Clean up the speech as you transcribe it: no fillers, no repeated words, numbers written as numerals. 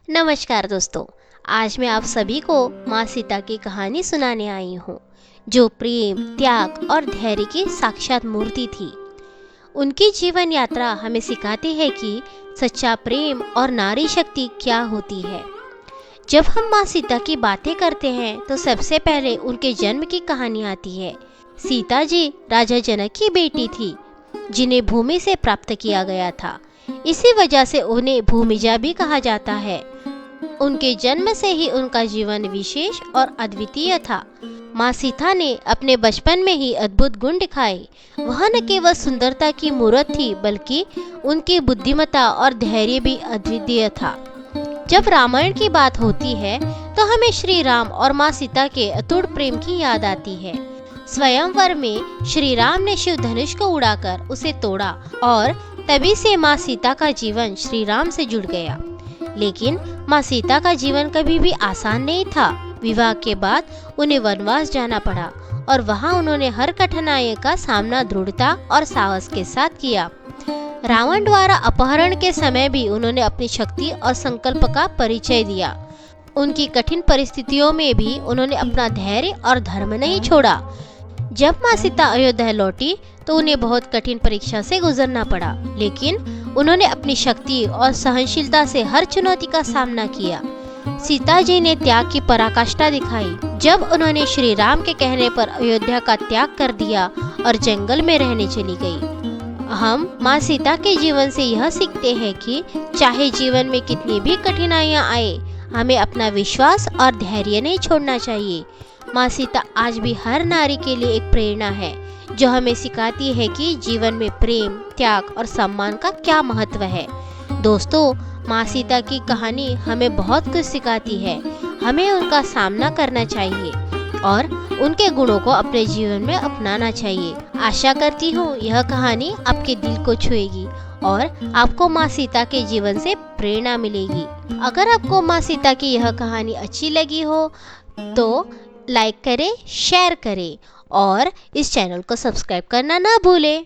नमस्कार दोस्तों। आज मैं आप सभी को माँ सीता की कहानी सुनाने आई हूँ, जो प्रेम, त्याग और धैर्य की साक्षात मूर्ति थी। उनकी जीवन यात्रा हमें सिखाती है कि सच्चा प्रेम और नारी शक्ति क्या होती है। जब हम माँ सीता की बातें करते हैं तो सबसे पहले उनके जन्म की कहानी आती है। सीता जी राजा जनक की बेटी थी, जिन्हें भूमि से प्राप्त किया गया था। इसी वजह से उन्हें भूमिजा भी कहा जाता है। उनके जन्म से ही उनका जीवन विशेष और अद्वितीय था। माँ सीता ने अपने बचपन में ही अद्भुत गुण दिखाए। वह न केवल सुंदरता की मूर्त थी, बल्कि उनकी बुद्धिमत्ता और धैर्य भी अद्वितीय था। जब रामायण की बात होती है तो हमें श्री राम और माँ सीता के अतुट प्रेम की याद आती है। स्वयंवर में श्री राम ने शिव धनुष को उड़ाकर उसे तोड़ा और तभी से माँ सीता का जीवन श्री राम से जुड़ गया। लेकिन माँ सीता का जीवन कभी भी आसान नहीं था। विवाह के बाद उन्हें वनवास जाना पड़ा और वहाँ उन्होंने हर कठिनाई का सामना दृढ़ता और साहस के साथ किया। रावण द्वारा अपहरण के समय भी उन्होंने अपनी शक्ति और संकल्प का परिचय दिया। उनकी कठिन परिस्थितियों में भी उन्होंने अपना धैर्य और धर्म नहीं छोड़ा। जब माँ सीता अयोध्या लौटी तो उन्हें बहुत कठिन परीक्षा से गुजरना पड़ा, लेकिन उन्होंने अपनी शक्ति और सहनशीलता से हर चुनौती का सामना किया। सीता जी ने त्याग की पराकाष्ठा दिखाई, जब उन्होंने श्री राम के कहने पर अयोध्या का त्याग कर दिया और जंगल में रहने चली गई। हम माँ सीता के जीवन से यह सीखते हैं कि चाहे जीवन में कितनी भी कठिनाइयाँ आए, हमें अपना विश्वास और धैर्य नहीं छोड़ना चाहिए। माँ सीता आज भी हर नारी के लिए एक प्रेरणा है, जो हमें सिखाती है कि जीवन में प्रेम, त्याग और सम्मान का क्या महत्व है। दोस्तों, माँ सीता की कहानी हमें बहुत कुछ सिखाती है। हमें उनका सामना करना चाहिए और उनके गुणों को अपने जीवन में अपनाना चाहिए। आशा करती हूँ यह कहानी आपके दिल को छुएगी और आपको माँ सीता के जीवन से प्रेरणा मिलेगी। अगर आपको माँ सीता की यह कहानी अच्छी लगी हो तो लाइक करें, शेयर करें और इस चैनल को सब्सक्राइब करना ना भूलें।